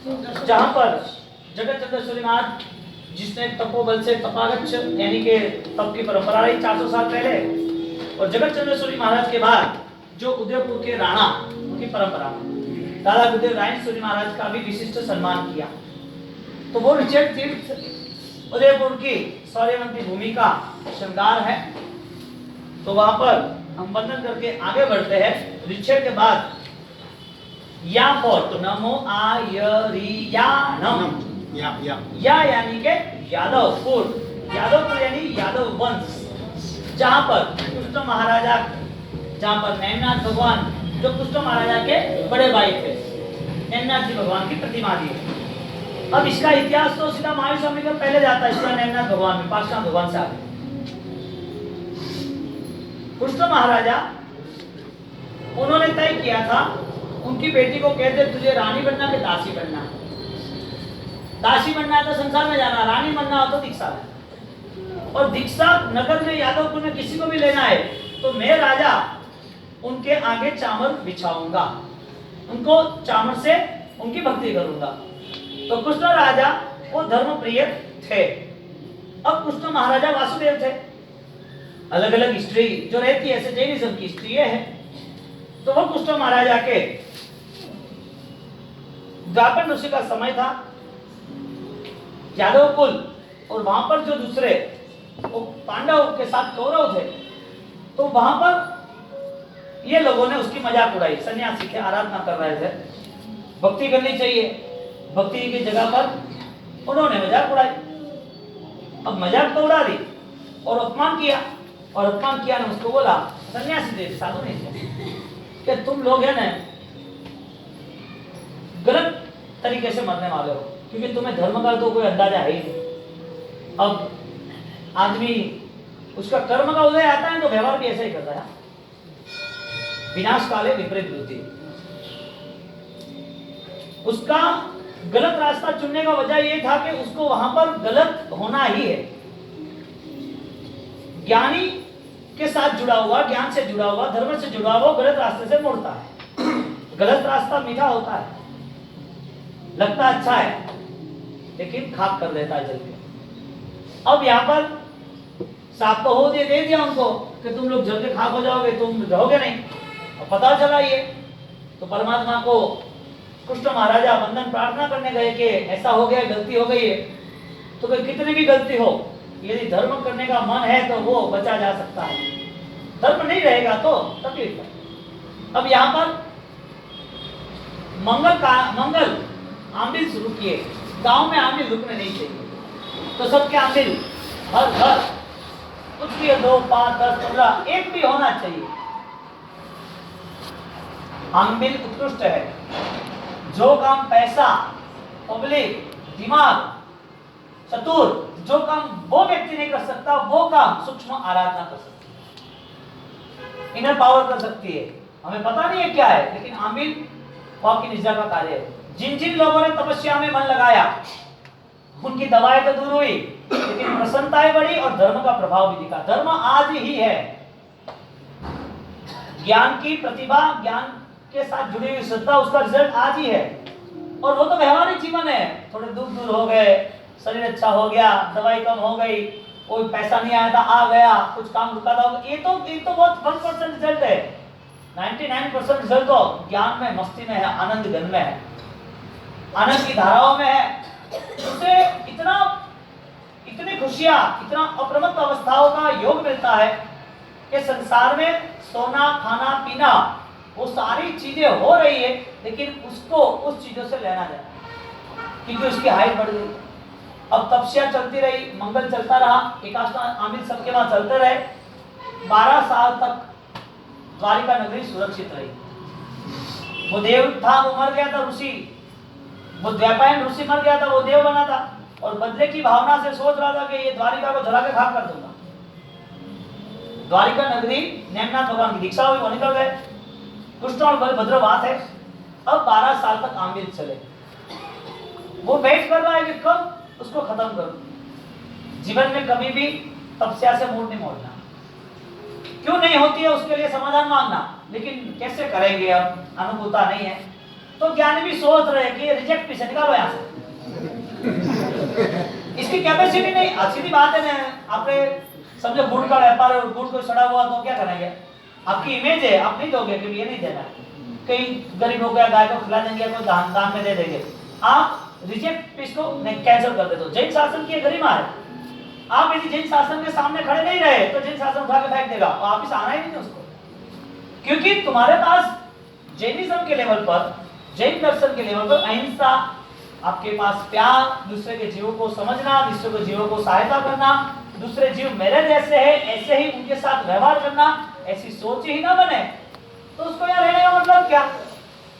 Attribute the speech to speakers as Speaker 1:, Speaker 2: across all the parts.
Speaker 1: जहाँ पर जगत चंद्रेश्वरी महाराज जिसने तपोबल से तपागच्छ यानी कि तप की परंपरा रही 400 साल पहले, और जगत चंद्रेश्वरी महाराज के बाद जो उदयपुर के राणा उनकी परंपरा दादा गुरुदेव रायेश्वरी महाराज का भी विशिष्ट सम्मान किया। तो वो रिचर्ड तीर्थ उदयपुर की सौर्यवंती भूमि का श्रृंगार है। तो वहां पर हम वंदन करके आगे बढ़ते हैं। रिचर्ड के बाद या पर तो नमो आयरियानम या यानी के यादवपुर, यादवपुर यानी यादव वंश, जहां पर कृष्ण महाराजा, जहां पर नैमिनाथ भगवान जो कृष्ण महाराजा के बड़े भाई थे, नैमिनाथ जी भगवान की प्रतिमा दी है। अब इसका इतिहास तो सीधा महावीर स्वामी का पहले जाता है, इसका नैमिनाथ भगवान में पार्श्वनाथ भगवान से आगे। कृष्ण महाराजा उन्होंने तय किया था, उनकी बेटी को कहते तुझे रानी बनना कि दासी बनना। दासी बनना है तो संसार में जाना, रानी बनना हो तो दीक्षा लेना। और दीक्षा नगर में यादवपुर में किसी को भी लेना है तो मैं राजा उनके आगे चामर बिछाऊंगा, उनको चामर से उनकी भक्ति करूंगा। तो कृष्ण राजा वो धर्म प्रिय थे। अब कृष्ण महाराजा वासुदेव थे। अलग अलग स्त्री जो रहती है, ऐसे जैनिज्म की स्त्री है, तो वो कृष्ण महाराजा के द्वापर ऋषि का समय था, यादव कुल, और वहां पर जो दूसरे वो पांडव के साथ कौरव थे, तो वहां पर ये लोगों ने उसकी मजाक उड़ाई। सन्यासी के आराधना कर रहे थे, भक्ति करनी चाहिए, भक्ति की जगह पर उन्होंने मजाक उड़ाई। अब मजाक तो उड़ा दी और अपमान किया, और अपमान किया ना, उसको बोला सन्यासी थे, साधु नहीं थे, कि तुम लोग है ना गलत तरीके से मरने वाले हो, क्योंकि तुम्हें धर्म का तो कोई अंदाजा है ही नहीं। अब आदमी उसका कर्म का उदय आता है तो व्यवहार भी ऐसा ही करता है। विनाश काले विपरीत बुद्धि। उसका गलत रास्ता चुनने का वजह यह था कि उसको वहां पर गलत होना ही है। ज्ञानी के साथ जुड़ा हुआ, ज्ञान से जुड़ा हुआ, धर्म से जुड़ा हुआ गलत रास्ते से मुड़ता है। गलत रास्ता मीठा होता है, लगता अच्छा है, लेकिन खाक कर देता है जल्दी। अब यहाँ पर साफ तो हो दे दिया उनको कि तुम लोग जल्दी खाक हो जाओगे, तुम रहोगे नहीं। और पता चला ये, तो परमात्मा को कृष्ण महाराजा वंदन प्रार्थना करने गए कि ऐसा हो गया, गलती हो गई है। तो कोई कितनी भी गलती हो, यदि धर्म करने का मन है तो वो बचा जा सकता है, धर्म नहीं रहेगा तो तकलीफ है। अब यहाँ पर मंगल आमिल शुरू किए। गांव में आमिल रुकने नहीं चाहिए, तो सबके आमिल हर घर कुछ भी 2, 5, 10, 15 एक भी होना चाहिए। आमिल उत्कृष्ट है। जो काम पैसा, पब्लिक, दिमाग, चतुर, जो काम वो व्यक्ति नहीं कर सकता, वो काम सूक्ष्म आराधना कर सकती है, इनर पावर कर सकती है। हमें पता नहीं है क्या है, लेकिन आमिल वाक्य निजा का कार्य है। जिन जिन लोगों ने तपस्या में मन लगाया उनकी दवाएं तो दूर हुई, लेकिन प्रसन्नताएं बढ़ी और धर्म का प्रभाव भी दिखा। धर्म आज ही है। ज्ञान की प्रतिभा, ज्ञान के साथ जुड़ी हुई श्रद्धा, उसका रिजल्ट आज ही है। और वो तो व्यवहारिक जीवन है। थोड़े दुख दूर हो गए, शरीर अच्छा हो गया, दवाई कम हो गई, कोई पैसा नहीं आया था आ गया, कुछ काम रुका था, ये तो बहुत 1% रिजल्ट है। 99% रिजल्ट तो ज्ञान में, मस्ती में है, आनंद घन में है, आनंद की धाराओं में है। उससे इतनी खुशियां, इतना अप्रमत्त अवस्थाओं का योग मिलता है कि संसार में सोना, खाना, पीना, वो सारी चीजें हो रही है, लेकिन उसको उस चीजों से लेना जाए, क्योंकि उसकी हाइट बढ़ गई। अब तपस्या चलती रही, मंगल चलता रहा, एकादशा आमिल सबके वहां चलते रहे। 12 साल तक द्वारिका नगरी सुरक्षित रही। वो देव था, वो मर गया था, ऋषि, वो द्वैपायन ऋषि मर गया था, वो देव बना था, और बदले की भावना से सोच रहा था कि ये द्वारिका को जला के खाक कर दूंगा। द्वारिका नगरी नैमिनाथ भगवान की दीक्षा हुई, वो निकल गए। कृष्ण और बलभद्र बात है। अब 12 साल तक आमिल चले। वो वेट कर रहा है कि कब उसको खत्म करूं। जीवन में कभी भी तपस्या से मूड नहीं मोड़ना। क्यों नहीं होती है उसके लिए समाधान मांगना, लेकिन कैसे करेंगे, अब अनुकूलता नहीं है। तो ज्ञानी भी सोच रहे कि रिजेक्ट पीस है, निकालो यहाँ से। इसकी कैपेसिटी नहीं। सीधी बात है ना, आपने समझो गुड़ का व्यापार है और गुड़ को सड़ा हुआ तो क्या करेंगे? आपकी इमेज है, आप नहीं दोगे कि ये नहीं देना। कई गरीब हो गया, गाय को खिला देंगे, कोई दान में दे देंगे। आप रिजेक्ट पीस को कैंसिल कर देते हो। जैन शासन की गरिमा है। आप यदि जैन शासन के सामने खड़े नहीं रहे तो जैन शासन उठा के फेंक देगा और वापिस आना ही नहीं उसको, क्योंकि तुम्हारे पास जैनिज्म के लेवल पर, जैन दर्शन के लेवल पर अहिंसा, आपके पास प्यार, दूसरे के जीवों को समझना, दूसरे के जीवों को सहायता करना, दूसरे जीव मेरे जैसे है ऐसे ही उनके साथ व्यवहार करना, ऐसी सोच ही ना बने तो उसको यहाँ रहने का मतलब क्या?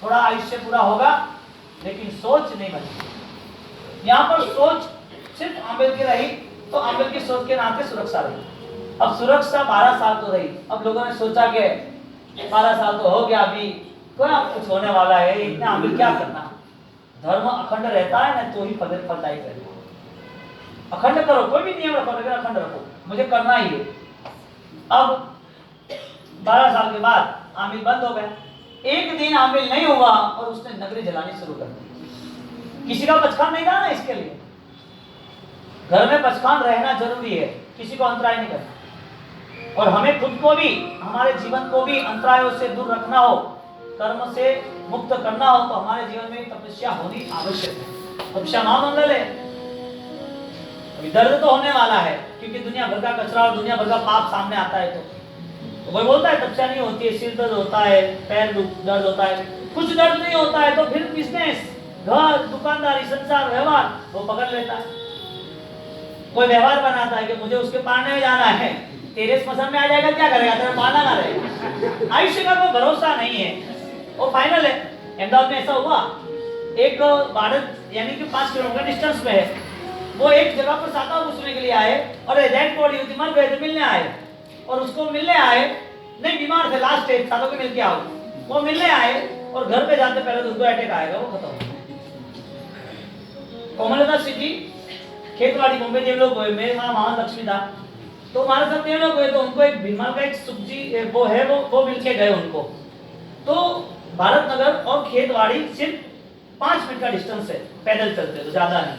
Speaker 1: थोड़ा आयुष्य पूरा होगा लेकिन सोच नहीं बनी। यहाँ पर सोच सिर्फ आंबेडकर रही तो आंबेडकर की सोच के नाते सुरक्षा रही। अब सुरक्षा 12 साल तो रही। अब लोगों ने सोचा कि 12 साल तो हो गया, अभी क्या कुछ होने वाला है, इतने आंबेडकर क्या करना। धर्म अखंड रहता है ना तो ही फलदायी रहता। अखंड करो, कोई भी नियम रखो लेकिन अखंड रखो, मुझे करना ही है। अब 12 साल के बाद आमिल बंद हो गया। एक दिन आमिल नहीं हुआ और उसने नगरी जलानी शुरू कर दी। किसी का बचकान नहीं था ना, इसके लिए घर में बचकान रहना जरूरी है, किसी को अंतराय नहीं करना। और हमें खुद को भी, हमारे जीवन को भी अंतरायों से दूर रखना हो, कर्म से मुक्त करना हो तो हमारे जीवन में तपस्या होनी आवश्यक है। तपस्या महामंगल है। अभी दर्द तो होने वाला है क्योंकि दुनिया भर का कचरा और दुनिया भर का पाप सामने आता है। तो कोई बोलता है तपस्या नहीं होती है, सिर दर्द होता है, पैर दर्द होता है, कुछ दर्द नहीं होता है तो फिर बिजनेस, घर, दुकानदारी, संसार, व्यवहार वो पकड़ लेता है। कोई व्यवहार बनाता है कि मुझे उसके पारने में जाना है, तेरे स्मशान में आ जाएगा, क्या करेगा? तेरा पालना ना रहेगा। आयुष्य का कोई भरोसा नहीं है, वो फाइनल है। अहमदाबाद में ऐसा हुआ, एक भारत यानी कि 5 किलोमीटर डिस्टेंस पे है, वो एक जगह पर साता पूछने के लिए आए और डेड बॉडी होती, मर गए तो मिलने आए। और उसको मिलने आए, नहीं बीमार थे, लास्ट स्टेज था तो मिल के आओ। वो मिलने आए और घर पे जाते पहले तो उनको अटैक आएगा, वो खत्म। कोमलता सिटी खेतवाड़ी मुंबई देव लोग हुए, मेरे वहाँ महालक्ष्मी था तो हमारे साथ देव लोग हुए, तो उनको एक बीमार का एक सब्जी वो है, वो मिल के गए उनको। तो भारत नगर और खेतवाड़ी सिर्फ 5 मिनट का डिस्टेंस है, पैदल चलते तो ज्यादा नहीं।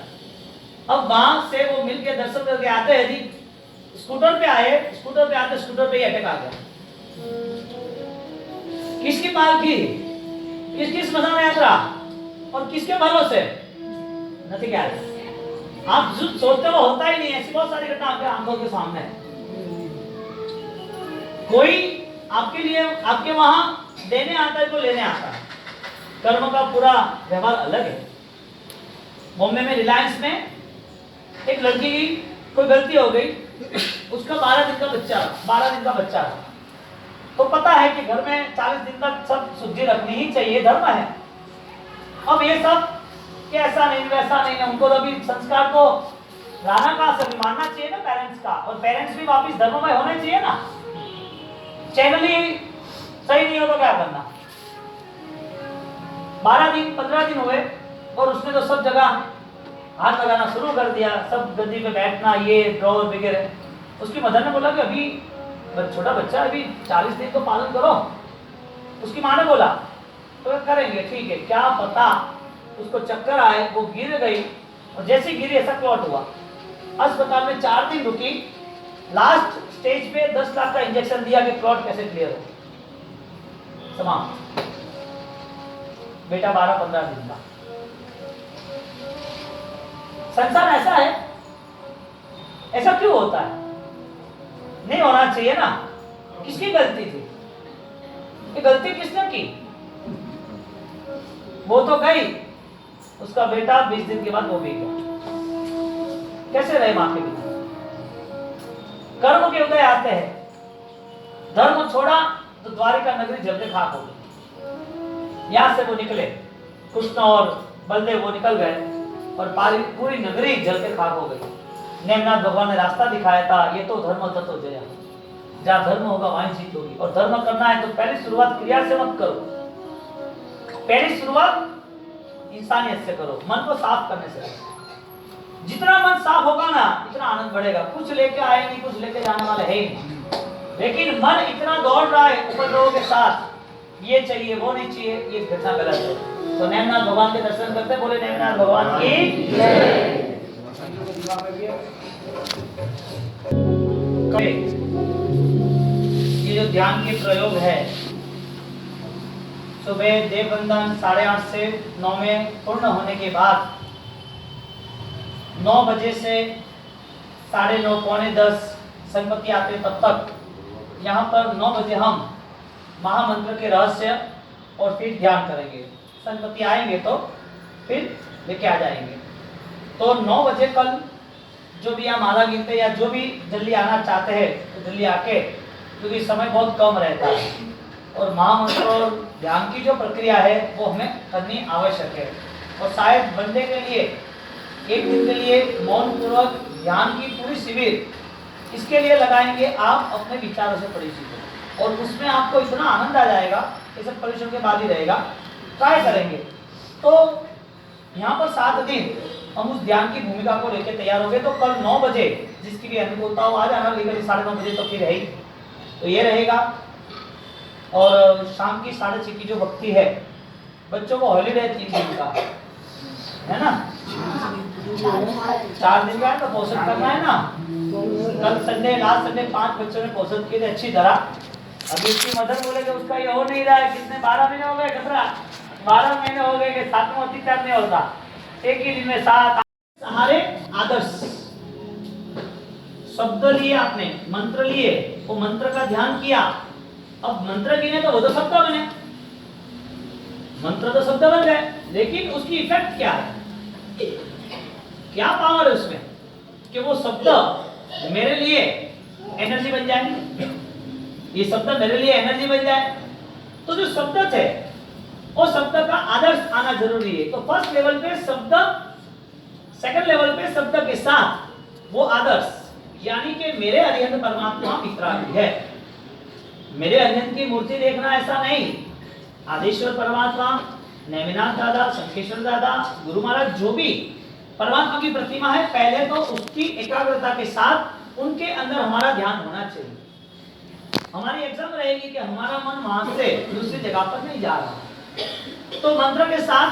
Speaker 1: अब वहां से वो मिल के दर्शन करके आते हैं, स्कूटर पे आए, स्कूटर पे आते स्कूटर पे ही अटैक आ गया। किसकी पालकी, किसकी स्मशान यात्रा और किसके भरोसे? Nothing else. आप जो सोचते हो होता ही नहीं। ऐसी बहुत सारी घटना आपके आंखों के सामने है। कोई आपके लिए, आपके वहां देने आता है, कोई लेने आता है। कर्म का पूरा व्यवहार अलग है। बॉम्बे में रिलायंस में एक लड़की की कोई गलती हो गई, उसका 12 दिन का बच्चा था। तो पता है कि घर में 40 दिन तक सब शुद्धि रखनी ही चाहिए, धर्म है। अब ये सब कि ऐसा नहीं वैसा नहीं है, उनको अभी संस्कार को लाना कहाँ से, मानना चाहिए ना पेरेंट्स का। और पेरेंट्स भी वापिस धर्म में होने चाहिए ना। चैनल ही सही नहीं हो तो क्या करना। 12 दिन 15 दिन हुए और उसने तो सब जगह हाथ लगाना शुरू कर दिया, सब गद्दी पे बैठना, ये ड्रॉवर वगैरह। उसकी मदर ने बोला कि अभी छोटा बच्चा, अभी 40 दिन तो पालन करो। उसकी माँ ने बोला तो करेंगे, ठीक है। क्या पता उसको चक्कर आए, वो गिर गई और जैसे गिरी ऐसा क्लॉट हुआ। अस्पताल में 4 दिन रुकी, लास्ट स्टेज पे 10 लाख का इंजेक्शन दिया कि क्लॉट कैसे क्लियर हो। समाप्त। बेटा 12-15 दिन का। संसार ऐसा है, ऐसा क्यों होता है? नहीं होना चाहिए ना। किसकी गलती थी? ये गलती किसने की? वो तो गई, उसका बेटा 20 दिन के बाद वो भी गया। कैसे रहे मां के बिना? कर्म के उदय आते हैं। धर्म छोड़ा तो द्वारिका नगरी जलते खाक हो गई। यहां से वो निकले, कृष्ण और बलदेव वो निकल गए और पूरी नगरी जल के खाक हो गई। नेमनाथ भगवान ने रास्ता दिखाया था, ये तो धर्म तत्व जया। जहाँ धर्म होगा वहीं जीत होगी। और धर्म करना है तो पहली शुरुआत क्रिया से मत करो, पहली शुरुआत इंसानियत से करो, मन को साफ करने से। जितना मन साफ होगा ना, इतना आनंद बढ़ेगा। कुछ लेके आए नहीं, कुछ लेके जाने वाले है नहीं, लेकिन मन इतना दौड़ रहा है ऊपर लोगों के साथ, ये चाहिए वो नहीं चाहिए, ये घटना गलत है। तो नेमिनाथ भगवान के दर्शन करते, बोले नेमिनाथ भगवान की जय। ये जो ध्यान के प्रयोग है, सुबह देवबंदन 8:30 से 9 में पूर्ण होने के बाद 9 बजे से 9:30 पौने 10 संपत्ति आते तब तक यहाँ पर 9 बजे हम महामंत्र के रहस्य और फिर ध्यान करेंगे। संपत्ति आएंगे तो फिर लेके आ जाएंगे। तो 9 बजे कल जो भी यहाँ माला गिनते या जो भी जल्दी आना चाहते हैं तो जल्दी आके, क्योंकि समय बहुत कम रहता है और महामंत्र और ध्यान की जो प्रक्रिया है वो हमें करनी आवश्यक है। और शायद बंदे के लिए एक दिन के लिए मौन पूर्वक ध्यान की पूरी शिविर इसके लिए लगाएंगे। आप अपने विचारों से परिचित और उसमें आपको इतना आनंद आ जाएगा, ये सब परिश्रम के बाद ही रहेगा। ट्राई करेंगे तो यहाँ पर 7 दिन हम उस ध्यान की भूमिका को लेकर तैयार हो गए। तो कल 9 बजे जिसकी भी अनुकूलता हो आ जाना, लेकिन 9:30 बजे तो फिर है ही, तो ये रहेगा। और शाम की 6:30 की जो भक्ति है, बच्चों को हॉलीडे 3 दिन का है ना, 4 दिन का है तो पोषण करना है ना। कल संडे, लास्ट संडे 5 बच्चों ने पोषण किए थे अच्छी तरह। अभी उसकी मदर बोले कि उसका ये हो नहीं रहा है, कितने 12 महीने हो गए, 12 महीने हो गए कि 7वां अतिचार नहीं होता, एक ही दिन में 7 सहारे आदर्श शब्द लिए, आपने मंत्र लिए, वो मंत्र का ध्यान किया। अब मंत्र गिने तो वो तो शब्द बने, मंत्र तो शब्द बन गए, लेकिन उसकी इफेक्ट क्या है, क्या पावर है उसमें कि वो शब्द मेरे लिए एनर्जी बन जाए, ये शब्द मेरे लिए एनर्जी बन जाए। तो जो शब्द थे वो शब्द का आदर्श आना जरूरी है। तो फर्स्ट लेवल पे शब्द, सेकंड लेवल पे शब्द के साथ वो आदर्श, यानी कि मेरे अरिहंत परमात्मा पितरादि है। मेरे अरिहंत की मूर्ति देखना ऐसा नहीं, आदेश्वर परमात्मा, नेमिनाथ दादा, शंखेश्वर दादा, गुरु महाराज, जो भी परमात्मा की प्रतिमा है, पहले तो उसकी एकाग्रता के साथ उनके अंदर हमारा ध्यान होना चाहिए। हमारी एग्जाम रहेगी कि हमारा मन वहां से दूसरी जगह पर नहीं जा रहा। तो मंत्र के साथ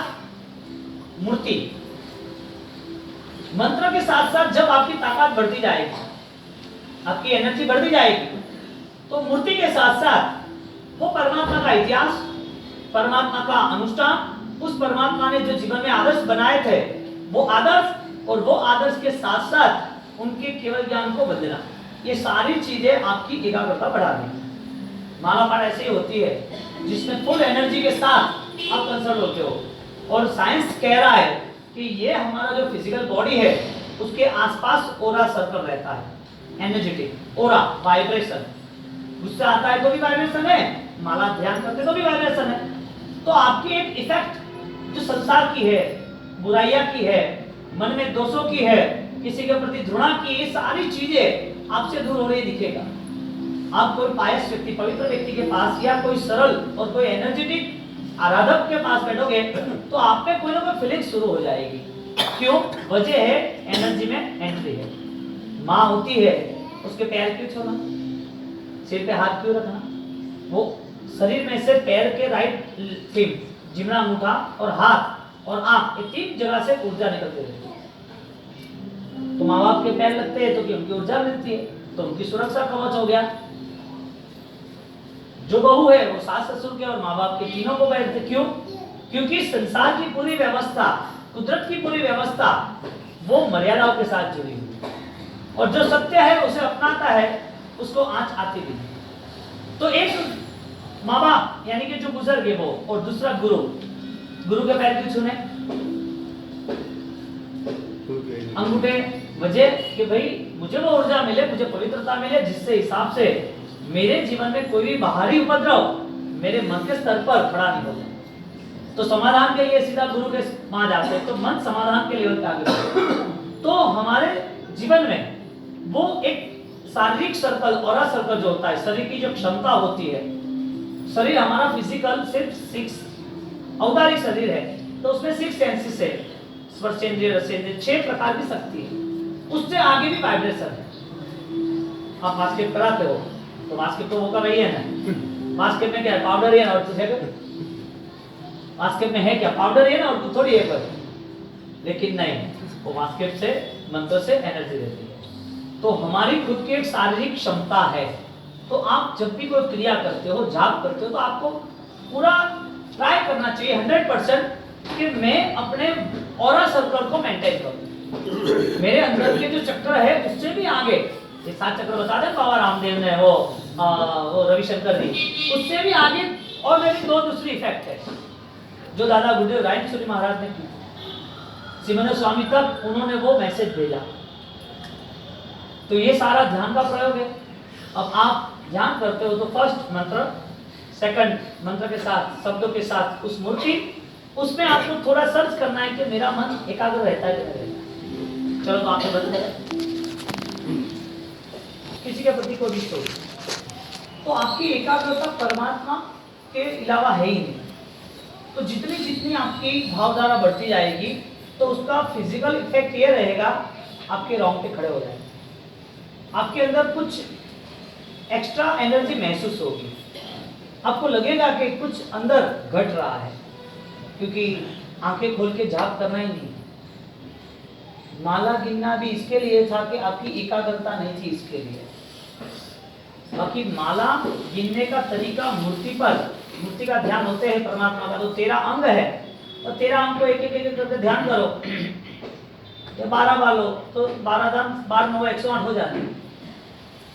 Speaker 1: मूर्ति, मंत्र के साथ साथ जब आपकी ताकत बढ़ती जाएगी, आपकी एनर्जी बढ़ती जाएगी, तो मूर्ति के साथ साथ वो परमात्मा का इतिहास, परमात्मा का अनुष्ठान, उस परमात्मा ने जो जीवन में आदर्श बनाए थे वो आदर्श, और वो आदर्श के साथ साथ उनके केवल ज्ञान को बदलना, ये सारी चीजें आपकी एकाग्रता बढ़ा देंगी। माला पाठ ऐसी होती है जिसमें फुल एनर्जी के साथ आप कंसर्न होते हो। और साइंस कह रहा है कि ये हमारा जो फिजिकल बॉडी है उसके आसपास ओरा सर्कल रहता है, एनर्जेटिक ओरा, वाइब्रेशन। गुस्सा आता है तो भी वाइब्रेशन है, माला ध्यान करते तो भी वाइब्रेशन है। तो आपकी एक इफेक्ट जो संसार की है, बुराइयां की है, मन में दोषों की है, किसी के प्रति घृणा की, ये सारी चीजें आपसे दूर हो रही दिखेगा। आप कोई पायस व्यक्ति, पवित्र व्यक्ति के पास या कोई सरल और कोई एनर्जेटिक आराधक के पास बैठोगे तो आप पे कोई ना कोई फीलिंग शुरू हो जाएगी। क्यों? वजह है एनर्जी में एंट्री है। माँ होती है, उसके पैर क्यों छोड़ना, सिर पे हाथ क्यों रखना, वो शरीर में से पैर के राइट फिंगर, जिमना अंगूठा और हाथ और आंख, ये 3 जगह से ऊर्जा निकलती रहती है। तो माँ बाप के पैर लगते हैं तो कि उनकी ऊर्जा मिलती है, तो उनकी सुरक्षा कवच हो गया। जो बहू है वो सास ससुर के और माँ बाप के तीनों को बैठते, क्यों? क्योंकि संसार की पूरी व्यवस्था, कुदरत की पूरी व्यवस्था वो मर्यादाओं के साथ जुड़ी हुई, और जो सत्य है उसे अपनाता है, उसको आंच आती भी। तो एक माँ बाप यानी कि जो गुजर गए वो, और दूसरा गुरु, गुरु के पैर क्यों छूने, अंगूठे, वजह कि भाई मुझे वो ऊर्जा मिले, मुझे पवित्रता मिले, जिससे हिसाब से मेरे जीवन में कोई भी बाहरी उपद्रव मेरे मन के स्तर पर खड़ा नहीं होता। तो समाधान के लिए सीधा गुरु के वहां जाते हैं, तो मन समाधान के लेवल पे आगे। तो हमारे जीवन में वो एक शारीरिक सर्कल, ऑरा सर्कल जो होता है, शरीर की जो क्षमता होती है, शरीर हमारा फिजिकल सिर्फ 6 औदारिक शरीर है, तो उसमें 6 सेंसेस है, स्पर्शेंद्रिय, रसेंद्रिय, 6 प्रकार की शक्ति है। उससे आगे भी वाइब्रेशन है। आप बास्केट कराते हो तो बास्केट तो वो कर रही है ना, बास्केट में क्या है, पाउडर है और वास्केप में है क्या, पाउडर है ना और थोड़ी है पर, लेकिन नहीं, वो वास्केप से मंत्र से एनर्जी रहती है। तो हमारी खुद की एक शारीरिक क्षमता है। तो आप जब भी कोई क्रिया करते हो, जाप करते हो, तो आपको पूरा ट्राई करना चाहिए 100% कि मैं अपने ऑरा सर्कल को मेंटेन करूं, मेरे अंदर के जो चक्र है उससे भी आगे, ये 7 चक्र बता दें बाबा रामदेव ने, वो रविशंकर जी, उससे भी आगे और मेरी दूसरी इफेक्ट है जो दादा गुरुदेव रायचूरी महाराज ने की। सिमन स्वामी तक उन्होंने वो मैसेज भेजा। तो ये सारा ध्यान का प्रयोग है। अब आप ध्यान करते हो तो फर्स्ट मंत्र, सेकंड मंत्र के साथ, शब्दों के साथ उस मूर्ति, उसमें आपको थोड़ा सर्च करना है कि मेरा मन एकाग्र रहता है कि नहीं रहता। चलो तो आंखें बंद करें, किसी के प्रति कोई भी सोच, तो आपकी एकाग्रता परमात्मा के अलावा है ही नहीं। तो जितनी जितनी आपकी भावधारा बढ़ती जाएगी तो उसका फिजिकल इफेक्ट ये रहेगा, आपके रोंगटे खड़े हो जाएंगे, आपके अंदर कुछ एक्स्ट्रा एनर्जी महसूस होगी, आपको लगेगा कि कुछ अंदर घट रहा है, क्योंकि आंखें खोल के जाप करना ही नहीं, माला गिनना भी इसके लिए था कि आपकी एकाग्रता नहीं थी इसके लिए। बाकी माला गिनने का तरीका मूर्ति पर, मूर्ति का ध्यान होते हैं परमात्मा का, तो 13 अंग है और 13 अंग को एक एक करके ध्यान करो, या 12 बालो तो 12 दान 12 9 108 हो जाते हैं।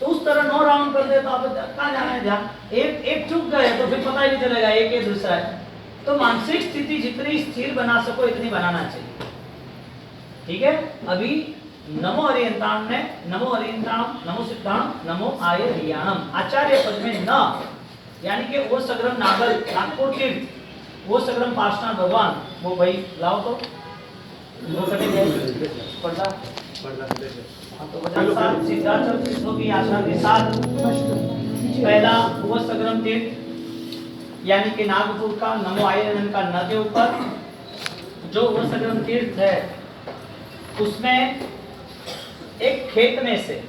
Speaker 1: तो उस तरह 9 राउंड कर दे तो आप कहाँ जाना है ध्यान, एक चूक गए तो फिर पता ही नहीं चलेगा एक है दूसरा है। तो मानसिक स्थिति जितनी स्थिर बना सको इतनी बनाना चाहिए, ठीक है। अभी नमो हरियंताण में, नमो हरियंताण, नमो सिद्धाण, नमो आयर्याणम, आचार्य पद में न, यानी कि वो सग्रम नागल नागपुर तीर्थ, वो सग्रम पार्षनाथ भगवान, वो भाई लाओ तो वो करेंगे पढ़ना तो साथ सिद्धाचल कृष्णों की आशा के साथ पहला वो सग्रम तीर्थ यानी कि नागपुर का नमो आयरन का न के ऊपर जो वो सग्रम तीर्थ है, उसमें एक खेत में से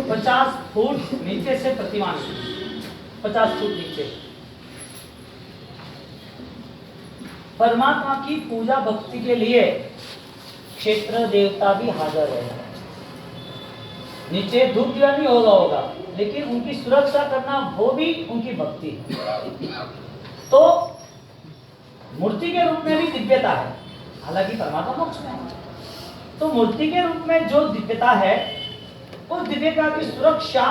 Speaker 1: 50 फुट नीचे से प्रतिमा, 50 फुट नीचे परमात्मा की पूजा भक्ति के लिए क्षेत्र देवता भी हाजिर है। नीचे धूप दिया नहीं होगा, लेकिन उनकी सुरक्षा करना वो भी उनकी भक्ति है। तो मूर्ति के रूप में भी दिव्यता है, हालांकि परमात्मा मोक्ष में है। तो मूर्ति के रूप में जो दिव्यता है, उस दिव्यता की सुरक्षा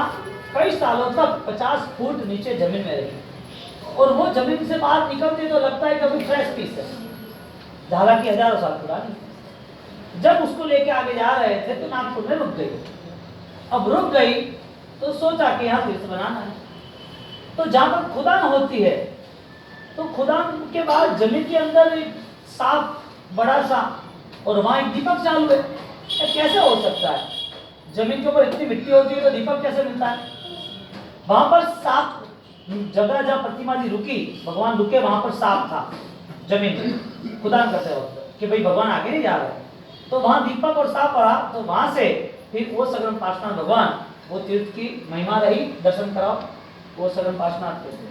Speaker 1: कई सालों तक 50 फुट नीचे जमीन में रही, और वो जमीन से बाहर निकलते तो लगता है कि अभी फ्रेश पीस है, हालांकि हजारों साल पुरानी। जब उसको लेके आगे जा रहे थे तो नागपुर में रुक गई। अब रुक गई तो सोचा कि यहाँ तीर्थ बनाना है। तो जहां पर खुदान होती है, तो खुदान के बाद जमीन के अंदर एक सांप बड़ा सा, और वहां एक दीपक चालू है। कैसे हो सकता है, जमीन के ऊपर इतनी मिट्टी होती है तो दीपक कैसे मिलता है? वहां पर सांप, जगह जहाँ प्रतिमा जी रुकी, भगवान रुके, वहां पर सांप था जमीन में खुदान करते वक्त कि भाई भगवान आगे नहीं जा रहे। तो वहां दीपक और सांप पड़ा, तो वहां से फिर वो सगरम पार्षनाथ भगवान, वो तीर्थ की महिमा रही, दर्शन कराओ, वो सगरम पार्षनाथ के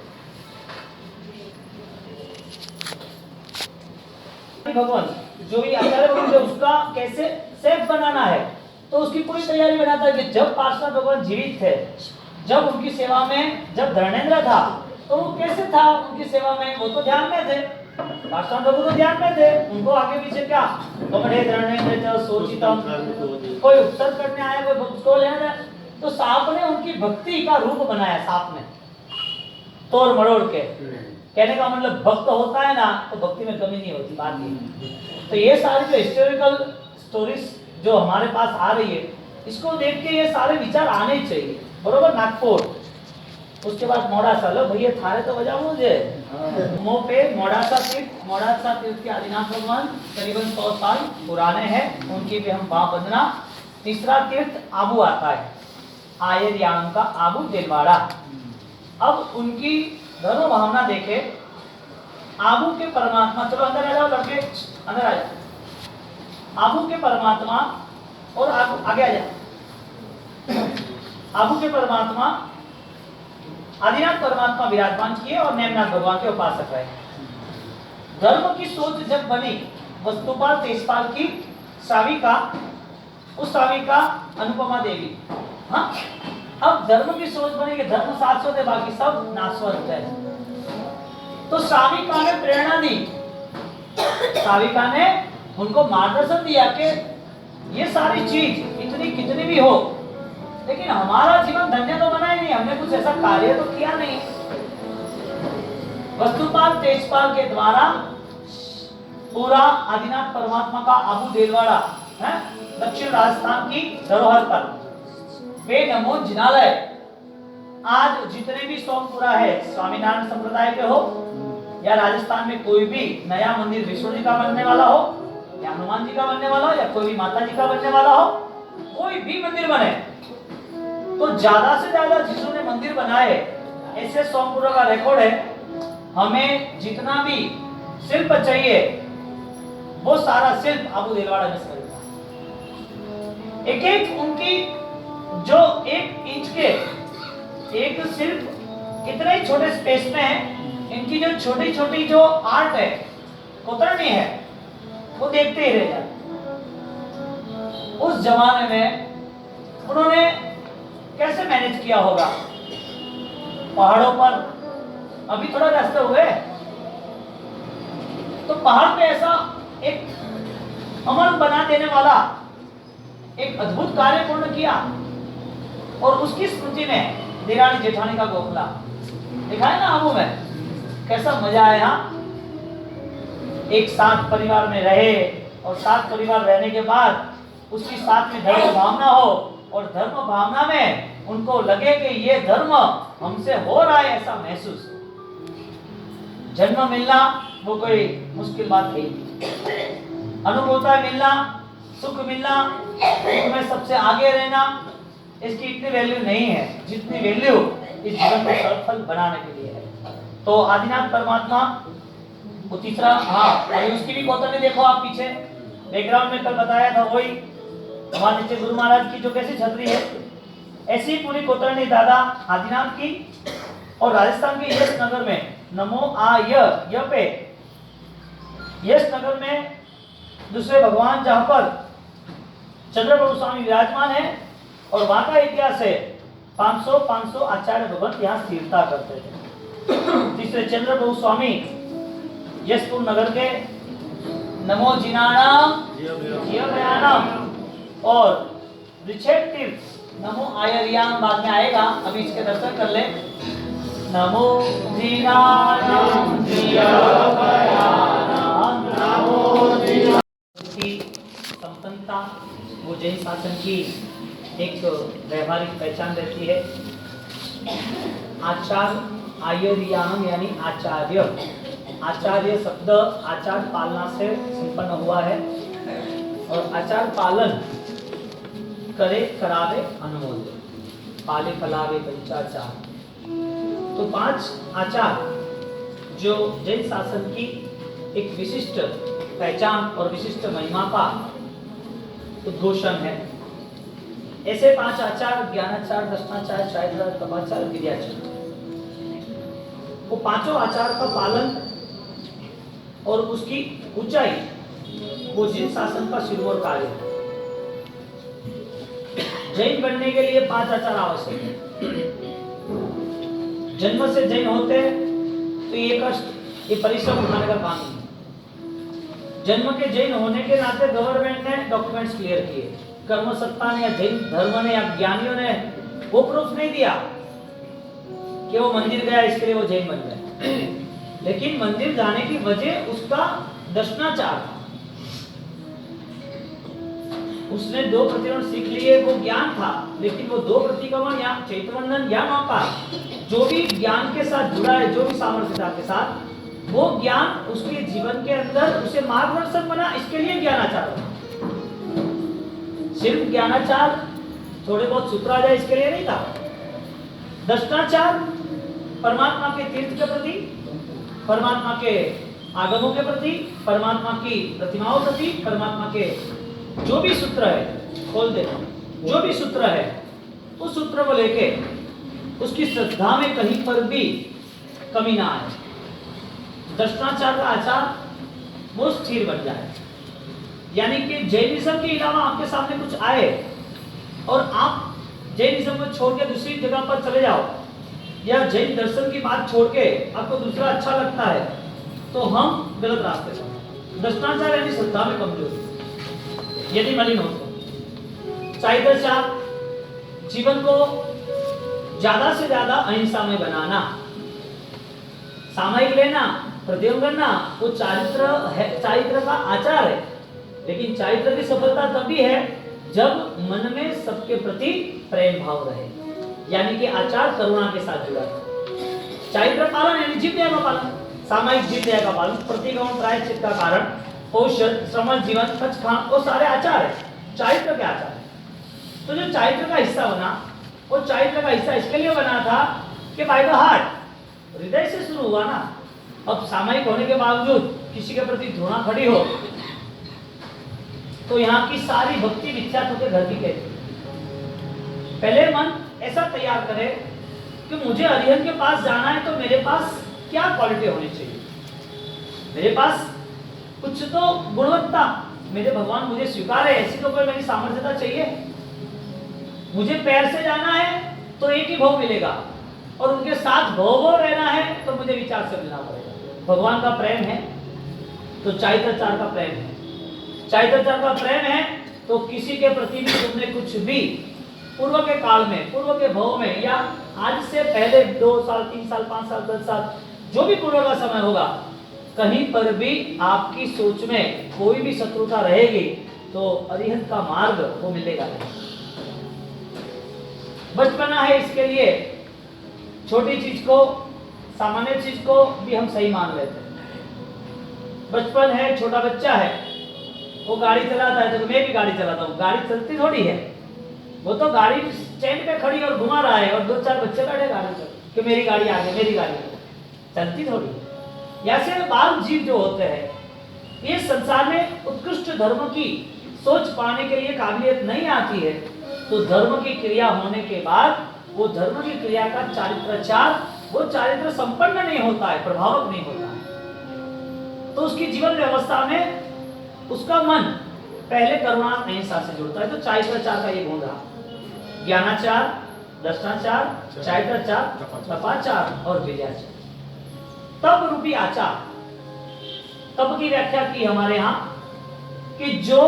Speaker 1: भगवान जो भी आचार्य बोलते उसका कैसे सेफ बनाना है, तो उसकी पूरी तैयारी बनाता है कि जब पार्षनाथ भगवान जीवित थे, जब उनकी सेवा में, जब धर्मेंद्र था तो वो कैसे था उनकी सेवा में, वो तो ध्यान में थे, पार्षनाथ भगवान तो ध्यान में थे, उनको आगे पीछे क्या कपड़े धर्मेंद्र सोचितम, कोई उत्तर करने आया, कोई उसको लेना, तो सांप ने उनकी भक्ति का रूप बनाया, सांप ने तोड़ मरोड़ के। कहने का मतलब भक्त होता है ना तो भक्ति में कमी नहीं होती, बात ये। तो ये सारी जो हिस्टोरिकल स्टोरीज जो हमारे पास आ रही है, इसको देख के ये सारे विचार आने ही चाहिए, बरोबर। नागपुर, उसके बाद मोड़ासा, लो भैया थारे तो बजाओ मुझे मुंह पे। मोड़ासा तीर्थ के आदिनाथ भगवान करीबन 100 साल पुराने हैं, उनकी भी हम वहां बंदना। तीसरा तीर्थ आबू आता है, आयरयाण का आबू दिलवाड़ा। अब उनकी धर्म भावना देखे, आबू के परमात्मा, चलो अंदर आ जाओ लड़के, अंदर आ जाओ। आबू के परमात्मा और आगे आ जाओ। आबू के परमात्मा आदिनाथ परमात्मा विराजमान किए और नेमनाथ भगवान के उपासक रहे। धर्म की सोच जब बनी वस्तुपाल तेजपाल की साविका, उस साविका अनुपमा देवी। हाँ, अब धर्म की सोच बनी कि धर्म शाश्वत है, बाकी सब नाशवत है। तो साविका ने प्रेरणा दी, साविका ने उनको मार्गदर्शन दिया कि ये सारी चीज इतनी कितनी भी हो, लेकिन हमारा जीवन धन्य तो बना ही नहीं, हमने कुछ ऐसा कार्य तो किया नहीं। वस्तुपाल तेजपाल के द्वारा पूरा आदिनाथ परमात्मा का आबू देलवाड़ा है दक्षिण राजस्थान की धरोहर पर वे नमो जिनालय, आज जितने भी सोमपुरा है स्वामीनारायण संप्रदाय के हो या राजस्थान में कोई भी नया मंदिर विष्णु जी का बनने वाला हो या हनुमान जी का बनने वाला हो या कोई भी माता जी का बनने वाला हो, कोई भी मंदिर बने तो ज्यादा से ज्यादा जिन्होंने मंदिर बनाए ऐसे सोमपुरा का रिकॉर्ड है। हमें जितना भी शिल्प चाहिए वो सारा शिल्प आबू देलवाड़ा में खरीदा। एक एक उनकी जो 1 इंच के एक शिल्प कितने ही छोटे स्पेस में है, इनकी जो छोटी छोटी जो आर्ट है कोतरनी है वो देखते ही रह जाते। उस जमाने में उन्होंने कैसे मैनेज किया होगा? पहाड़ों पर अभी थोड़ा रास्ते हुए तो पहाड़ पे ऐसा एक अमर बना देने वाला एक अद्भुत कार्य पूर्ण किया और उसकी स्मृति में देरानी जेठानी का गोखला देखा है ना आबू में, कैसा मजा आया। एक साथ परिवार में रहे और साथ परिवार रहने के बाद उसकी साथ में धर्म भावना हो और धर्म भावना में उनको लगे कि ये धर्म हमसे हो रहा है ऐसा महसूस। जन्म मिलना वो कोई मुश्किल बात नहीं, अनुभूता मिलना, सुख मिलना, सुख में सबसे आगे रहना, इसकी इतनी वैल्यू नहीं है जितनी वैल्यू इस जीवन को सफल बनाने के लिए है। तो आदिनाथ परमात्मा वो तीसरा, हाँ और उसकी भी कोतरनी देखो आप पीछे बैकग्राउंड में कल बताया था, वही हमारे नीचे गुरु महाराज की जो कैसी छतरी है ऐसी पूरी कोतरनी दादा आदिनाथ की। और राजस्थान के यश नगर में नमो य पे यश नगर में दूसरे भगवान जहां पर चंद्रप्रभु स्वामी विराजमान है और वहां का इतिहास है 500 आचार्य भगवत यहाँ स्थिरता करते थे। तीसरे चंद्रप्रभु स्वामी यशपुर नगर के नमो जिनानाम और ऋषभ तीर्थ नमो आयरियाम बाद में आएगा, अभी इसके दर्शन कर ले। नमो जिनानाम की संपन्नता वो जैन शासन की एक व्यवहारिक पहचान रहती है। आचार्य आयरियाम यानी आचार्य, आचार्य शब्द आचार पालना से संपन्न हुआ है और आचार पालन करे करावे अनमोल पाले पलावे पंचाचार। तो 5 आचार जो जैन शासन की एक विशिष्ट पहचान और विशिष्ट महिमा का उद्घोषण है। ऐसे 5 आचार ज्ञानाचार, दर्शनाचार, चारित्राचार, तपाचार, विद्याचार, वो 5 आचार का पालन और उसकी ऊंचाई वो जैन शासन का सिरमौर कार्य है। जैन बनने के लिए 5 आचार आवश्यक है। जन्म से जैन होते तो ये कष्ट, ये परिश्रम उठाने का काम नहीं। जन्म के जैन होने के नाते गवर्नमेंट ने डॉक्यूमेंट्स क्लियर किए, कर्म सत्ता ने या जैन धर्म ने या ज्ञानियों ने वो प्रूफ नहीं दिया कि वो मंदिर गया इसके लिए वो जैन बन गया। लेकिन मंदिर जाने की वजह उसका दर्शनाचार था, उसने 2 प्रतिक्रमण सीख लिए, वो ज्ञान था। लेकिन वो 2 प्रतिक्रमण या चैतवंदन या नौका जो भी ज्ञान के साथ जुड़ा है, जो भी सामर्थ्यता के साथ, वो ज्ञान उसके जीवन के अंदर उसे मार्गदर्शक बना। इसके लिए ज्ञानाचार बना। सिर्फ ज्ञानाचार थोड़े बहुत सूत्र आ जाए इसके लिए नहीं था। दर्शनाचार परमात्मा के तीर्थ के प्रति, परमात्मा के आगमों के प्रति, परमात्मा की प्रतिमाओं के प्रति, परमात्मा के जो भी सूत्र है, खोल दे, जो भी सूत्र है उस सूत्र को लेके उसकी श्रद्धा में कहीं पर भी कमी ना आए। दर्शनाचार का आचार वो स्थिर बन जाए। यानी कि जैनिज्म के अलावा आपके सामने कुछ आए और आप जैनिज्म को छोड़ के दूसरी जगह पर चले जाओ, या जैन दर्शन की बात छोड़ के आपको दूसरा अच्छा लगता है, तो हम गलत रास्ते पर। दर्शनाचार यानी श्रद्धा में कमजोरी यदि मलिन हो तो। चारित्राचार जीवन को ज्यादा से ज्यादा अहिंसा में बनाना, सामयिक लेना, प्रतियोग करना, वो चारित्र है, चारित्र का आचार है। लेकिन चारित्र की सफलता तभी है जब मन में सबके प्रति प्रेम भाव रहे, यानी कि आचार करुणा के साथ जुड़ा है। चारित्र पालन यानी जीवदया का पालन, सामायिक जीवदया का पालन, प्रतिगमन प्रायश्चित का कारण, औषध, श्रमण जीवन, सचखान, वो सारे आचार है, चारित्र के आचार है। तो जो चारित्र का हिस्सा बना, वो चारित्र का हिस्सा इसके लिए बना था कि बाय द हार्ट, हृदय से शुरू हुआ ना। अब सामायिक होने के बावजूद किसी के प्रति घृणा खड़ी हो तो यहाँ की सारी भक्ति विख्यात होकर घर की कहती। पहले मन ऐसा तैयार करे कि मुझे अरिहंत के पास जाना है तो मेरे पास क्या क्वालिटी होनी चाहिए, मेरे पास कुछ तो गुणवत्ता, मेरे भगवान मुझे स्वीकार है, ऐसी तो कोई मेरी सामर्थ्यता चाहिए। मुझे पैर से जाना है तो एक ही भव मिलेगा, और उनके साथ भव रहना है तो मुझे विचार से मिलना पड़ेगा। भगवान का प्रेम है तो चारित्राचार का प्रेम है, चारित्राचार का प्रेम है तो किसी के प्रति भी तुमने कुछ भी पूर्व के काल में, पूर्व के भव में, या आज से पहले 2 साल 3 साल 5 साल 10 साल जो भी पूर्व का समय होगा, कहीं पर भी आपकी सोच में कोई भी शत्रुता रहेगी तो अरिहंत का मार्ग वो मिलेगा नहीं। बचपना है, इसके लिए छोटी चीज को, सामान्य चीज को भी हम सही मान लेते हैं। बचपन है, छोटा बच्चा है, वो गाड़ी चलाता है तो मैं भी गाड़ी चलाता हूँ, गाड़ी चलती थोड़ी है, वो तो गाड़ी स्टैंड पे खड़ी और घुमा रहा है और 2-4 बच्चे बैठे गाड़ी पर कि मेरी गाड़ी आ गई, मेरी गाड़ी चलती थोड़ी है। ऐसे बाल जीव जो होते हैं, ये संसार में उत्कृष्ट धर्म की सोच पाने के लिए काबिलियत नहीं आती है, तो धर्म की क्रिया होने के बाद वो धर्म की क्रिया का चारित्राचार, वो चारित्र संपन्न नहीं होता है, प्रभावक नहीं होता है। तो उसकी जीवन व्यवस्था में उसका मन पहले करुणा अहिंसा से जुड़ता है। तो चारित्राचार का ये गुण रहा, ज्ञानाचार, दर्शनाचार, चारित्राचार, तपाचार और विजयाचार। तप रूपी आचार, तप की व्याख्या की हमारे यहाँ कि जो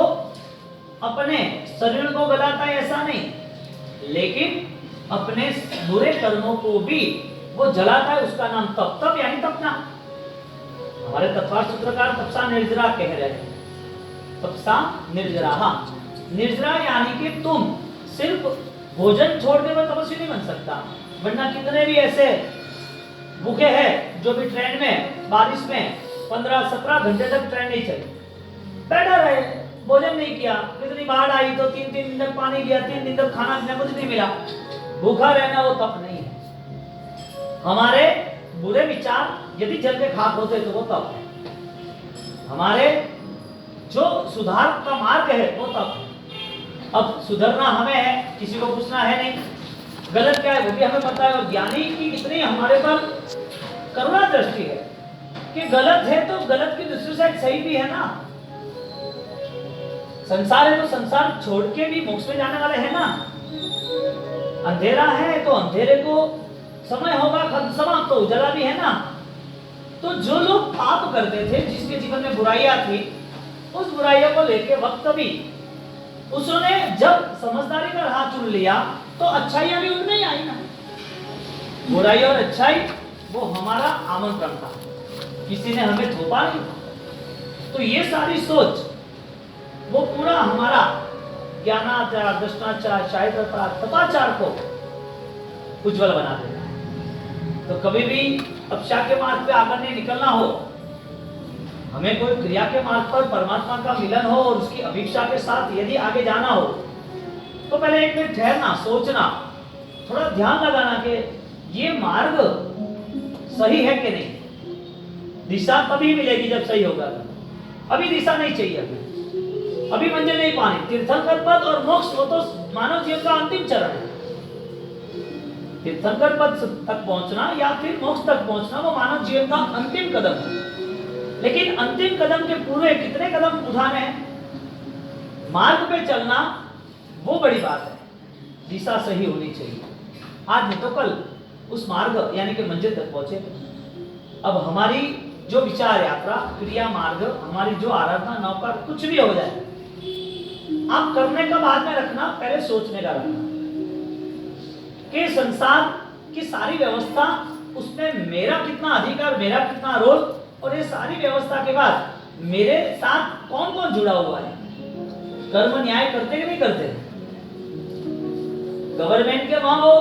Speaker 1: अपने शरीर को गलाता है ऐसा नहीं, लेकिन अपने बुरे कर्मों को भी वो जलाता है, उसका नाम तप। तप यानी तपना। हमारे तत्वार्थ सूत्रकार तपसा निर्जरा कह रहे हैं, तपसा निर्जरा। निर्जरा यानी कि तुम सिर्फ भोजन छोड़ने पर तपस्वी नहीं बन सकता, वरना कितने भी ऐसे भूखे हैं जो भी ट्रेन में बारिश में 15-17 घंटे तक ट्रेन नहीं चली, बैठा रहे, भोजन नहीं किया, कितनी बाढ़ आई तो 3-3 दिन तक पानी लिया, 3 दिन तक खाना पीना कुछ नहीं मिला, भूखा रहना वो तप नहीं है। हमारे बुरे विचार यदि जल के खाक होते तो वो तप है। हमारे जो सुधार का मार्ग है वो तप है। अब सुधरना हमें है, किसी को पूछना है नहीं, गलत क्या है वो भी हमें पता है। और ज्ञानी की इतनी हमारे पर करुणा दृष्टि है कि गलत है तो गलत की दूसरी साइड सही भी है ना। संसार है तो संसार छोड़ के भी मोक्ष में जाने वाले हैं ना। अंधेरा है तो अंधेरे को समय होगा खत्म, समाप्त, तो उजाला भी है ना। तो जो लोग पाप करते थे, जिसके जीवन में बुराइयां थी, उस बुराइयों को लेके वक्त भी उसने जब समझदारी का राह चुन लिया तो अच्छाइयां भी उनमें ही आई ना। बुराई और अच्छाई वो हमारा आमंत्रण था, किसी ने हमें थोपा नहीं था। तो ये सारी सोच वो पूरा हमारा ज्ञानाचार, दर्शनाचार, चारित्राचार, तपाचार को उज्जवल बना देता है। तो कभी भी तपस्या के मार्ग पे आकर नहीं निकलना हो, हमें कोई क्रिया के मार्ग पर परमात्मा का मिलन हो और उसकी अभिक्षा के साथ यदि आगे जाना हो, तो पहले एक मिनट ठहरना, सोचना, थोड़ा ध्यान लगाना कि ये मार्ग सही है कि नहीं। दिशा तभी मिलेगी जब सही होगा। अभी दिशा नहीं चाहिए, अभी मंजिल नहीं पानी। तीर्थंकर पद और मोक्ष वो तो मानव जीवन का अंतिम चरण है। तीर्थंकर पद तक पहुंचना या फिर मोक्ष तक पहुंचना वो मानव जीवन का अंतिम कदम है। लेकिन अंतिम कदम के पूरे कितने कदम उठाने हैं, मार्ग पे चलना वो बड़ी बात है। दिशा सही होनी चाहिए। आज नहीं तो कल उस मार्ग यानी कि मंजिल तक पहुंचे। अब हमारी जो विचार यात्रा, क्रिया मार्ग, हमारी जो आराधना, नौका, कुछ भी हो जाए, आप करने का बाद में रखना, पहले सोचने का रखना कि संसार की सारी व्यवस्था, उसमें मेरा कितना अधिकार, मेरा कितना रोल, और ये सारी व्यवस्था के बाद मेरे साथ कौन कौन जुड़ा हुआ है। कर्म न्याय करते कि नहीं करते? गवर्नमेंट के वहां वो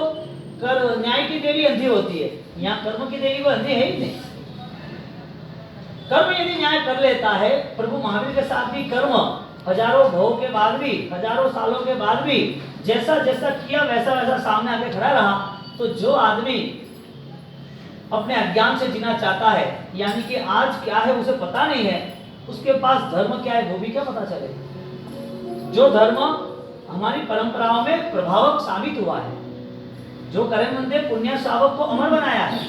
Speaker 1: कर न्याय की देवी अंधी होती है, यहाँ कर्म की देवी वो अंधी है ही नहीं। कर्म यदि न्याय कर लेता है, प्रभु महावीर के साथ भी कर्म हजारों भव के बाद भी, हजारों सालों के बाद भी जैसा जैसा किया वैसा वैसा सामने आके खड़ा रहा। तो जो आदमी अपने अज्ञान से जीना चाहता है, यानी कि आज क्या है उसे पता नहीं है, उसके पास धर्म क्या है वो भी क्या पता चले। जो धर्म हमारी परंपराओं में प्रभावक साबित हुआ है, जो करे पुण्य शावक को अमर बनाया है,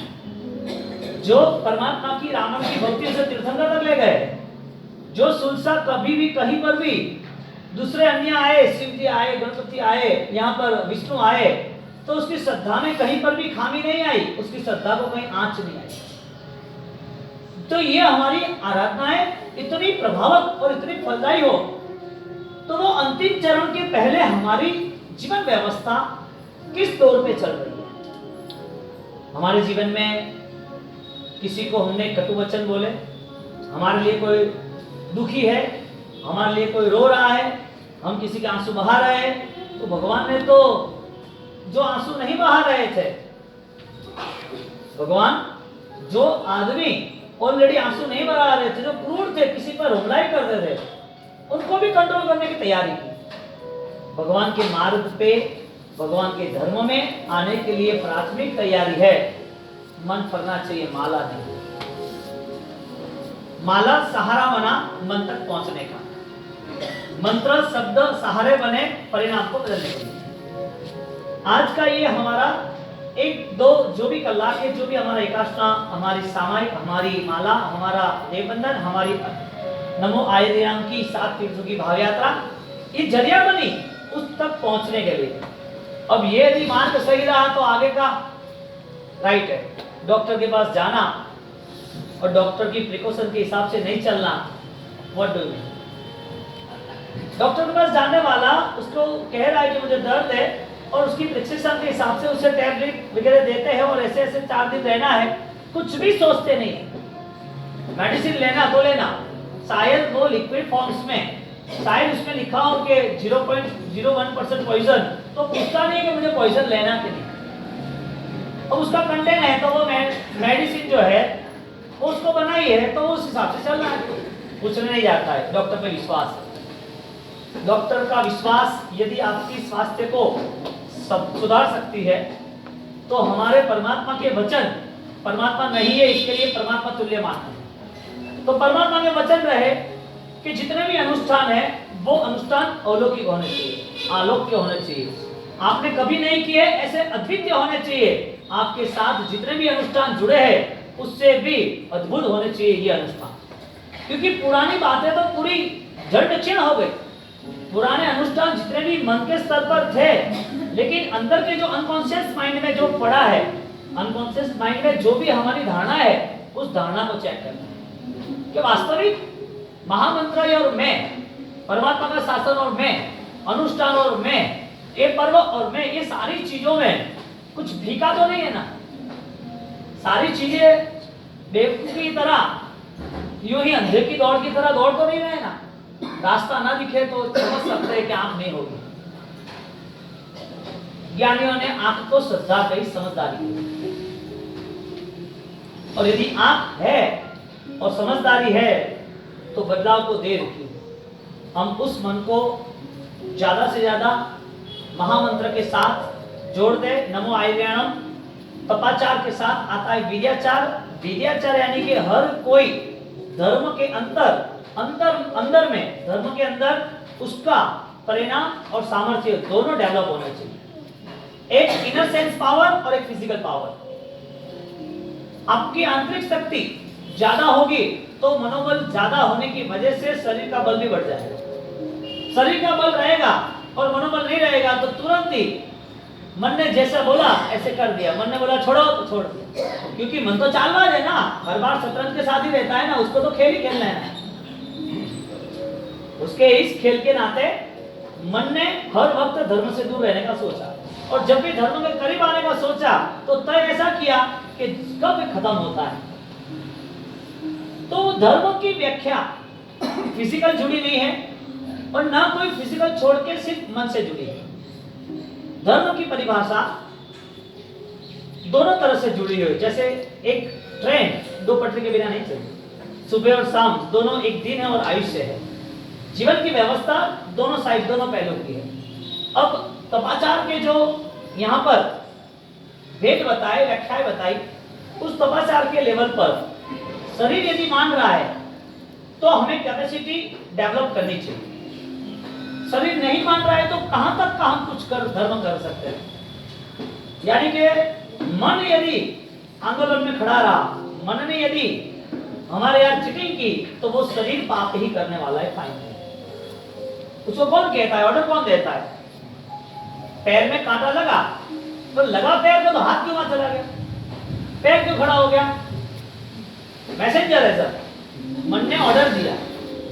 Speaker 1: जो परमात्मा की रावण की भक्ति से तीर्थंकर तक ले गए, जो सुलसा कभी भी कहीं पर भी दूसरे अन्य आए, शिव जी आए, गणपति आए, यहाँ पर विष्णु आए, तो उसकी श्रद्धा में कहीं पर भी खामी नहीं आई, उसकी श्रद्धा को कहीं आंच नहीं आई। तो ये हमारी आराधनाएं इतनी प्रभावक और इतनी फलदायी हो, तो वो अंतिम चरण के पहले हमारी जीवन व्यवस्था किस दौर पे चल रही है। हमारे जीवन में किसी को हमने कटु वचन बोले, हमारे लिए कोई दुखी है, हमारे लिए कोई रो रहा है, हम किसी के आंसू बहा रहे हैं, तो भगवान ने तो जो आंसू नहीं बहा रहे थे, भगवान जो आदमी ऑलरेडी आंसू नहीं बहा रहे थे, जो क्रूर थे, किसी पर हमला ही करते थे, उनको भी कंट्रोल करने की तैयारी की। भगवान के मार्ग पे, भगवान के धर्म में आने के लिए प्राथमिक तैयारी है मन करना चाहिए, माला नहीं। माला सहारा बना मन तक पहुंचने का, मंत्र शब्द सहारे बने परिणाम को बदलने के लिए। आज का ये हमारा एक दो जो भी कला के, जो भी हमारा एकाष्टा, हमारी सामायिक, हमारी माला, हमारा देवबंधन, हमारी नमो आयरयाम की 7 तीर्थों की भाव यात्रा, ये जरिया बनी उस तक पहुंचने के लिए। अब ये यदि मार्ग सही रहा तो आगे का राइट है। डॉक्टर के पास जाना और डॉक्टर की प्रिकॉशन के हिसाब से नहीं चलना, what do you mean? Doctor के पास जाने वाला उसको कह रहा है कि मुझे दर्द है, और उसकी प्रिस्क्रिप्शन के हिसाब से उसे टैबलेट वगैरह देते हैं, और ऐसे ऐसे 4 दिन रहना है, कुछ भी सोचते नहीं है। मेडिसिन लेना तो लेना, शायद वो लिक्विड फॉर्म्स में, शायद उसमें लिखा हो कि 0.01% पॉइजन, तो पूछता नहीं कि मुझे पॉइजन लेना कि नहीं। अब उसका कंटेंट है तो वो मेडिसिन जो है वो उसको बनाई है, तो उस हिसाब से चलना है, पूछने नहीं जाता है। डॉक्टर पे विश्वास है। डॉक्टर का विश्वास यदि आपकी स्वास्थ्य को सुधार सकती है, तो हमारे परमात्मा के वचन, परमात्मा नहीं है इसके लिए परमात्मा तुल्य मानते हैं, तो परमात्मा के वचन रहे कि जितने भी अनुष्ठान है वो अनुष्ठान अलौकिक होने चाहिए, आलोक्य होने चाहिए। आपने कभी नहीं किए ऐसे अद्वितीय होने चाहिए। आपके साथ जितने भी अनुष्ठान जुड़े हैं उससे भी अद्भुत होने चाहिए ये अनुष्ठान, क्योंकि पुरानी बातें तो पूरी जड़ क्षीण हो गई। पुराने अनुष्ठान जितने भी मन के स्तर पर थे, लेकिन अंदर के जो अनकॉन्शियस माइंड में जो पड़ा है, अनकॉन्शियस माइंड में जो भी हमारी धारणा है, उस धारणा को चेक करना है कि वास्तविक महामंत्र और मैं, परमात्मा का शासन और मैं, अनुष्ठान और मैं, ये पर्व और मैं, ये सारी चीजों में कुछ फीका तो नहीं है ना। सारी चीजें बेवकूफी की तरह, यूं ही अंधे की दौड़ की तरह दौड़ तो नहीं रहे ना। रास्ता ना दिखे तो समझ सकते हैं कि आंख नहीं होगी। ज्ञानियों ने आंख को श्रद्धा कही, समझदारी की, और यदि आंख है और समझदारी है तो बदलाव को देर क्यों। हम उस मन को ज्यादा से ज्यादा महामंत्र के साथ जोड़ दे। नमो आयर्याणम, तपाचार के साथ आता है वीर्याचार। वीर्याचार यानी कि हर कोई धर्म के अंदर में, धर्म के अंदर उसका परिणाम और सामर्थ्य दोनों डेवलप होने चाहिए। एक इनर सेंस पावर और एक फिजिकल पावर। आपकी आंतरिक शक्ति ज्यादा होगी तो मनोबल ज्यादा होने की वजह से शरीर का बल भी बढ़ जाएगा। शरीर का बल रहेगा और मनोबल नहीं रहेगा तो तुरंत ही मन ने जैसा बोला ऐसे कर दिया, मन ने बोला छोड़ो तो छोड़ दिया, क्योंकि मन तो चालबाज है ना, हर बार शतरंज के साथ ही रहता है ना, उसको तो खेल ही खेलना है। उसके इस खेल के नाते मन ने हर वक्त धर्म से दूर रहने का सोचा, और जब भी धर्म के करीब आने का सोचा तो तय ऐसा किया कि कब खत्म होता है। तो धर्म की व्याख्या फिजिकल जुड़ी नहीं है और ना कोई फिजिकल छोड़ के सिर्फ मन से जुड़ी है। धर्म की परिभाषा दोनों तरह से जुड़ी हुई, जैसे एक ट्रेन दो पटरी के बिना नहीं चलती, सुबह और शाम दोनों एक दिन है और आयुष्य है। जीवन की व्यवस्था दोनों साइड, दोनों पहलू की है। अब तपाचार के जो यहाँ पर भेद बताए, व्याख्याएं बताई, उस तपाचार के लेवल पर शरीर यदि मान रहा है तो हमें कैपेसिटी डेवलप करनी चाहिए। शरीर नहीं मान रहा है तो कहां तक का हम कुछ कर धर्म कर सकते हैं। यानी कि मन यदि आंदोलन में खड़ा रहा, मन ने यदि हमारे यहाँ चीटिंग की तो वो शरीर पाप ही करने वाला है, फाइन है। उसको कौन कहता है, ऑर्डर कौन देता है? पैर में कांटा लगा तो लगा पैर में, तो हाथ क्यों वहां चला गया, पैर क्यों खड़ा हो गया? मैसेंजर है सर, मन ने ऑर्डर दिया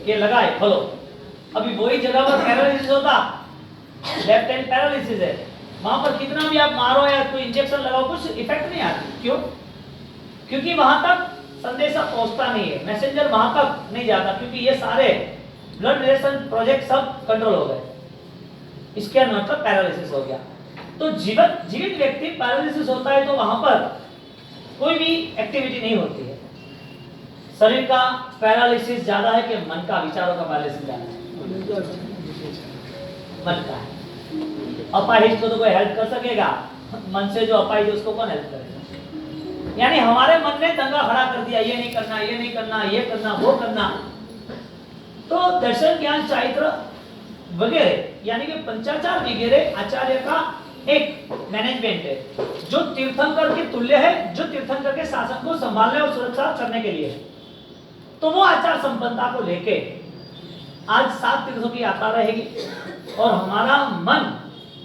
Speaker 1: कि लगाए फॉलो। अभी वही जगह पर पैरालिसिस होता, लेफ्ट हैंड पैरालिसिस है, वहां पर कितना भी आप मारो या कोई इंजेक्शन लगाओ कुछ इफेक्ट नहीं आता। क्यों? क्योंकि वहां तक संदेशा पहुंचता नहीं है, मैसेंजर वहां तक नहीं जाता, क्योंकि ये सारे ब्लड रिलेशन प्रोजेक्ट सब कंट्रोल हो गए। इसके मतलब पैरालिसिस हो गया। तो जीवित व्यक्ति पैरालिसिस होता है तो वहां पर कोई भी एक्टिविटी नहीं होती है। शरीर का पैरालिसिस ज्यादा है कि मन का, विचारों का पैरालिसिस ज्यादा है? मन का है। अपाहिज को तो कोई हेल्प कर सकेगा, मन से जो अपाहिज उसको कौन हेल्प करेगा? यानी हमारे मन ने दंगा खड़ा कर दिया, ये नहीं करना, ये नहीं करना, ये करना, वो करना। तो दर्शन, ज्ञान, चारित्र वगैरह यानी कि पंचाचार वगैरह आचार्य का एक मैनेजमेंट है जो तीर्थंकर के तुल्य है, जो तीर्थंकर के शासन को संभालने और सुरक्षा करने के लिए। तो वो आचार संपन्नता को लेके आज 7 तीर्थों की यात्रा रहेगी और हमारा मन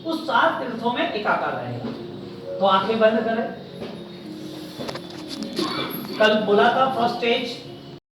Speaker 1: उस 7 तीर्थों में एकाकार रहेगा। तो आंखें बंद करें। कल बोला था फर्स्ट स्टेज